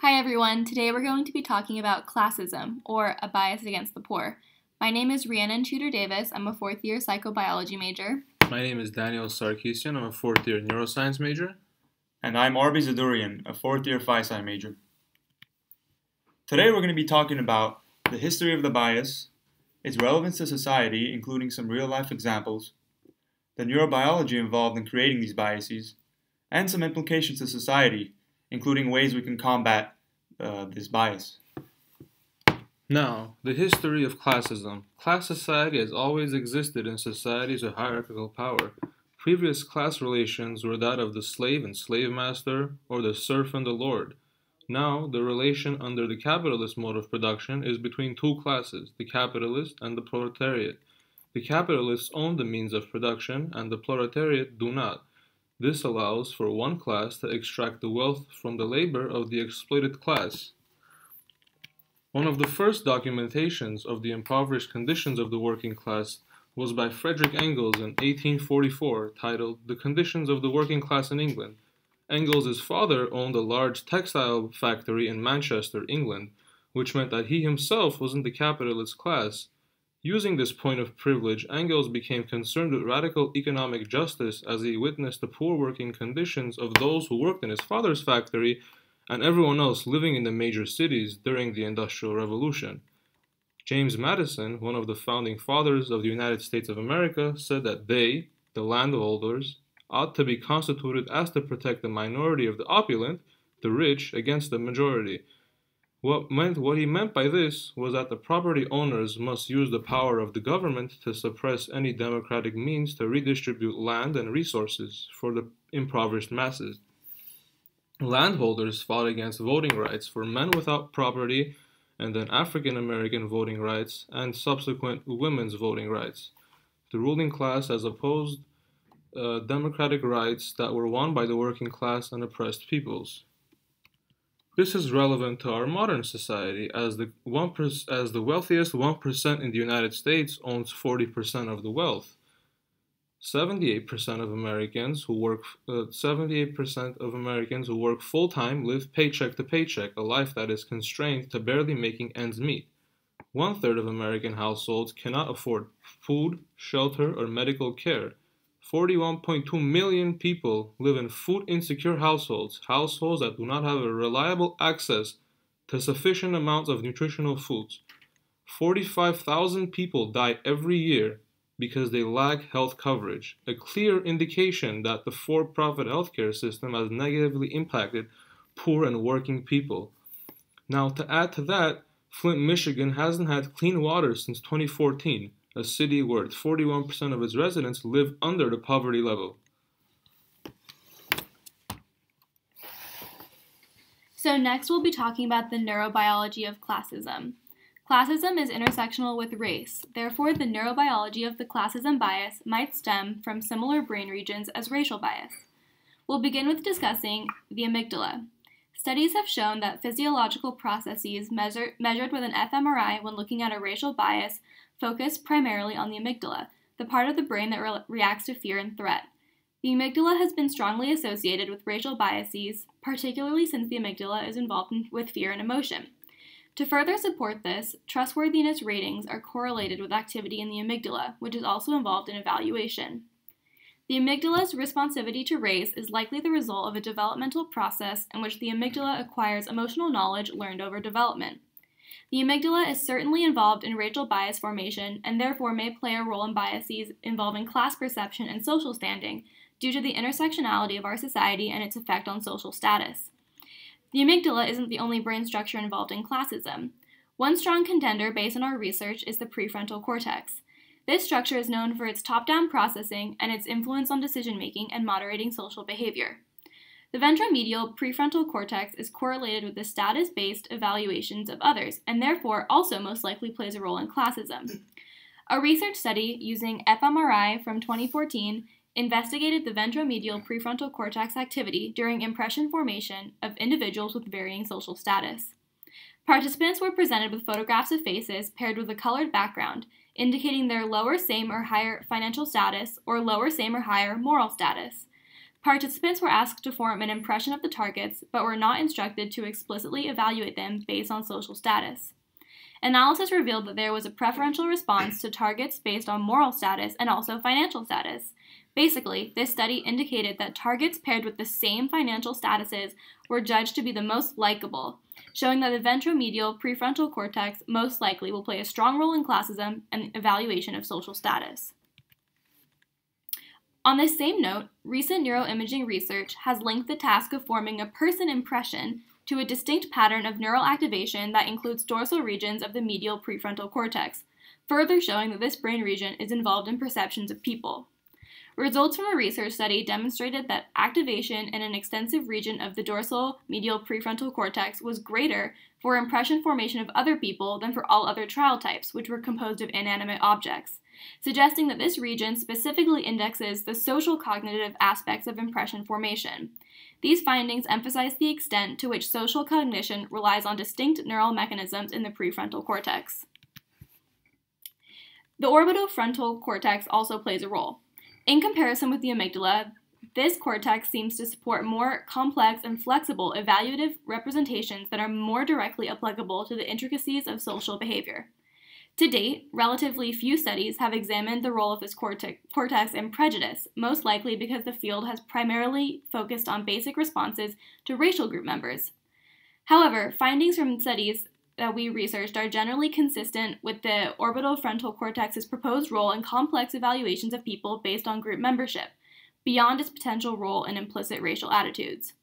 Hi everyone, today we're going to be talking about classism, or a bias against the poor. My name is Rhiannon Chuter Davis. I'm a fourth year psychobiology major. My name is Daniel Sarkissian. I'm a fourth year neuroscience major. And I'm Zadoorian, a fourth year phi-sci major. Today we're going to be talking about the history of the bias, its relevance to society, including some real life examples, the neurobiology involved in creating these biases, and some implications to society, including ways we can combat this bias. Now, the history of classism. Class society has always existed in societies of hierarchical power. Previous class relations were that of the slave and slave master, or the serf and the lord. Now, the relation under the capitalist mode of production is between two classes, the capitalist and the proletariat. The capitalists own the means of production, and the proletariat do not. This allows for one class to extract the wealth from the labor of the exploited class. One of the first documentations of the impoverished conditions of the working class was by Frederick Engels in 1844, titled The Conditions of the Working Class in England. Engels' father owned a large textile factory in Manchester, England, which meant that he himself was in the capitalist class. Using this point of privilege, Engels became concerned with radical economic justice as he witnessed the poor working conditions of those who worked in his father's factory and everyone else living in the major cities during the Industrial Revolution. James Madison, one of the founding fathers of the United States of America, said that they, the landholders, ought to be constituted as to protect the minority of the opulent, the rich, against the majority. What he meant by this was that the property owners must use the power of the government to suppress any democratic means to redistribute land and resources for the impoverished masses. Landholders fought against voting rights for men without property and then African American voting rights and subsequent women's voting rights. The ruling class has opposed democratic rights that were won by the working class and oppressed peoples. This is relevant to our modern society, as the wealthiest 1% in the United States owns 40% of the wealth. 78% of Americans who work full-time live paycheck to paycheck, a life that is constrained to barely making ends meet. 1/3 of American households cannot afford food, shelter, or medical care. 41.2 million people live in food-insecure households that do not have a reliable access to sufficient amounts of nutritional foods. 45,000 people die every year because they lack health coverage, a clear indication that the for-profit healthcare system has negatively impacted poor and working people. Now, to add to that, Flint, Michigan hasn't had clean water since 2014. A city where 41% of its residents live under the poverty level. So next we'll be talking about the neurobiology of classism. Classism is intersectional with race. Therefore, the neurobiology of the classism bias might stem from similar brain regions as racial bias. We'll begin with discussing the amygdala. Studies have shown that physiological processes measured with an fMRI when looking at a racial bias focus primarily on the amygdala, the part of the brain that reacts to fear and threat. The amygdala has been strongly associated with racial biases, particularly since the amygdala is involved with fear and emotion. To further support this, trustworthiness ratings are correlated with activity in the amygdala, which is also involved in evaluation. The amygdala's responsivity to race is likely the result of a developmental process in which the amygdala acquires emotional knowledge learned over development. The amygdala is certainly involved in racial bias formation and therefore may play a role in biases involving class perception and social standing due to the intersectionality of our society and its effect on social status. The amygdala isn't the only brain structure involved in classism. One strong contender based on our research is the prefrontal cortex. This structure is known for its top-down processing and its influence on decision-making and moderating social behavior. The ventromedial prefrontal cortex is correlated with the status-based evaluations of others, and therefore also most likely plays a role in classism. A research study using fMRI from 2014 investigated the ventromedial prefrontal cortex activity during impression formation of individuals with varying social status. Participants were presented with photographs of faces paired with a colored background, indicating their lower same or higher financial status or lower same or higher moral status. Participants were asked to form an impression of the targets, but were not instructed to explicitly evaluate them based on social status. Analysis revealed that there was a preferential response to targets based on moral status and also financial status. Basically, this study indicated that targets paired with the same financial statuses were judged to be the most likable, showing that the ventromedial prefrontal cortex most likely will play a strong role in classism and evaluation of social status. On this same note, recent neuroimaging research has linked the task of forming a person impression to a distinct pattern of neural activation that includes dorsal regions of the medial prefrontal cortex, further showing that this brain region is involved in perceptions of people. Results from a research study demonstrated that activation in an extensive region of the dorsal medial prefrontal cortex was greater for impression formation of other people than for all other trial types, which were composed of inanimate objects, suggesting that this region specifically indexes the social cognitive aspects of impression formation. These findings emphasize the extent to which social cognition relies on distinct neural mechanisms in the prefrontal cortex. The orbitofrontal cortex also plays a role. In comparison with the amygdala, this cortex seems to support more complex and flexible evaluative representations that are more directly applicable to the intricacies of social behavior. To date, relatively few studies have examined the role of this cortex in prejudice, most likely because the field has primarily focused on basic responses to racial group members. However, findings from studies that we researched are generally consistent with the orbitofrontal cortex's proposed role in complex evaluations of people based on group membership, beyond its potential role in implicit racial attitudes.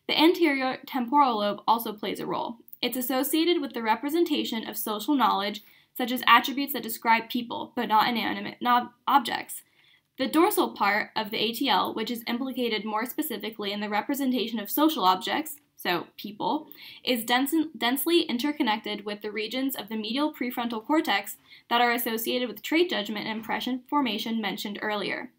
The anterior temporal lobe also plays a role. It's associated with the representation of social knowledge, such as attributes that describe people, but not inanimate objects. The dorsal part of the ATL, which is implicated more specifically in the representation of social objects, so people, is densely interconnected with the regions of the medial prefrontal cortex that are associated with trait judgment and impression formation mentioned earlier.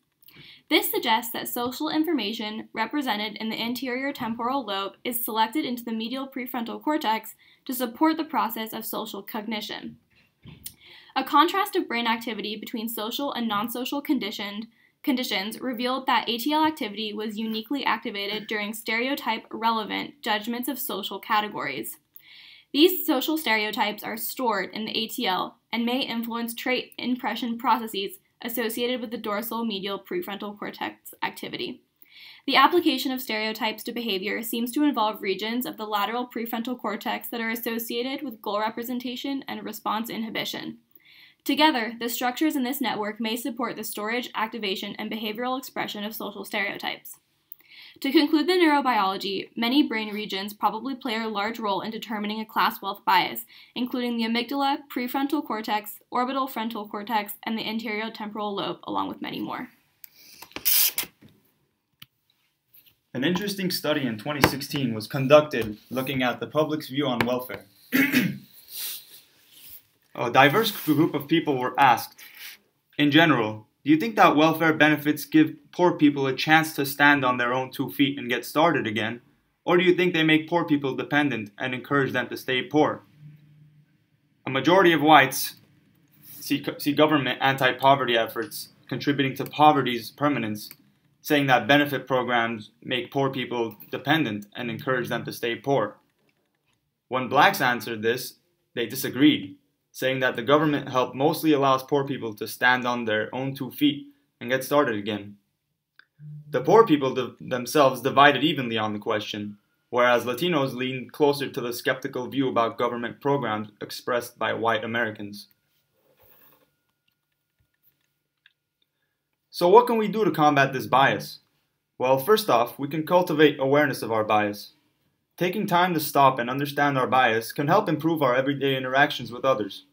This suggests that social information represented in the anterior temporal lobe is selected into the medial prefrontal cortex to support the process of social cognition. A contrast of brain activity between social and non-social conditions revealed that ATL activity was uniquely activated during stereotype-relevant judgments of social categories. These social stereotypes are stored in the ATL and may influence trait impression processes associated with the dorsal medial prefrontal cortex activity. The application of stereotypes to behavior seems to involve regions of the lateral prefrontal cortex that are associated with goal representation and response inhibition. Together, the structures in this network may support the storage, activation, and behavioral expression of social stereotypes. To conclude the neurobiology, many brain regions probably play a large role in determining a class wealth bias, including the amygdala, prefrontal cortex, orbital frontal cortex, and the anterior temporal lobe, along with many more. An interesting study in 2016 was conducted looking at the public's view on welfare. A diverse group of people were asked, in general, do you think that welfare benefits give poor people a chance to stand on their own 2 feet and get started again? Or do you think they make poor people dependent and encourage them to stay poor? A majority of whites see government anti-poverty efforts contributing to poverty's permanence, saying that benefit programs make poor people dependent and encourage them to stay poor. When blacks answered this, they disagreed, saying that the government help mostly allows poor people to stand on their own 2 feet and get started again. The poor people themselves divided evenly on the question, whereas Latinos leaned closer to the skeptical view about government programs expressed by white Americans. So what can we do to combat this bias? Well, first off, we can cultivate awareness of our bias. Taking time to stop and understand our bias can help improve our everyday interactions with others.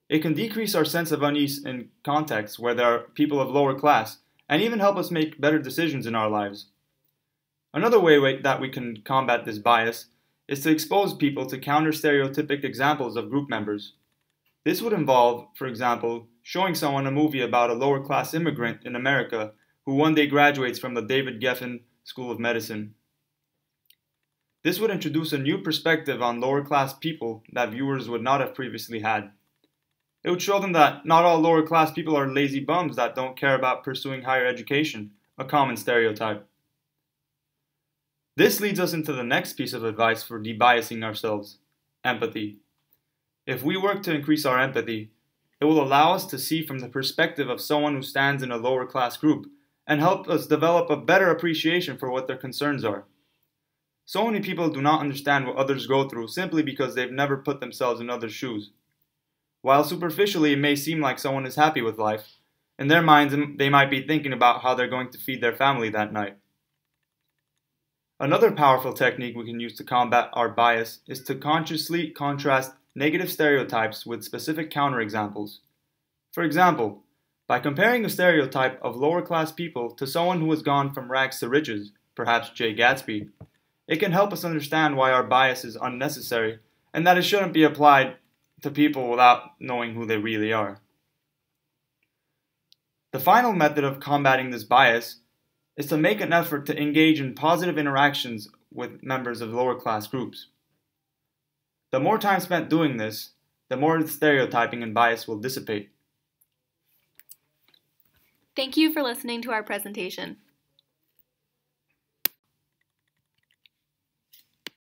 It can decrease our sense of unease in contexts where there are people of lower class, and even help us make better decisions in our lives. Another way that we can combat this bias is to expose people to counter-stereotypic examples of group members. This would involve, for example, showing someone a movie about a lower-class immigrant in America who one day graduates from the David Geffen School of Medicine. This would introduce a new perspective on lower-class people that viewers would not have previously had. It would show them that not all lower-class people are lazy bums that don't care about pursuing higher education, a common stereotype. This leads us into the next piece of advice for debiasing ourselves: empathy. If we work to increase our empathy, it will allow us to see from the perspective of someone who stands in a lower class group and help us develop a better appreciation for what their concerns are. So many people do not understand what others go through simply because they've never put themselves in others' shoes. While superficially it may seem like someone is happy with life, in their minds they might be thinking about how they're going to feed their family that night. Another powerful technique we can use to combat our bias is to consciously contrast negative stereotypes with specific counterexamples. For example, by comparing a stereotype of lower class people to someone who has gone from rags to riches, perhaps Jay Gatsby, it can help us understand why our bias is unnecessary and that it shouldn't be applied to people without knowing who they really are. The final method of combating this bias is to make an effort to engage in positive interactions with members of lower class groups. The more time spent doing this, the more the stereotyping and bias will dissipate. Thank you for listening to our presentation.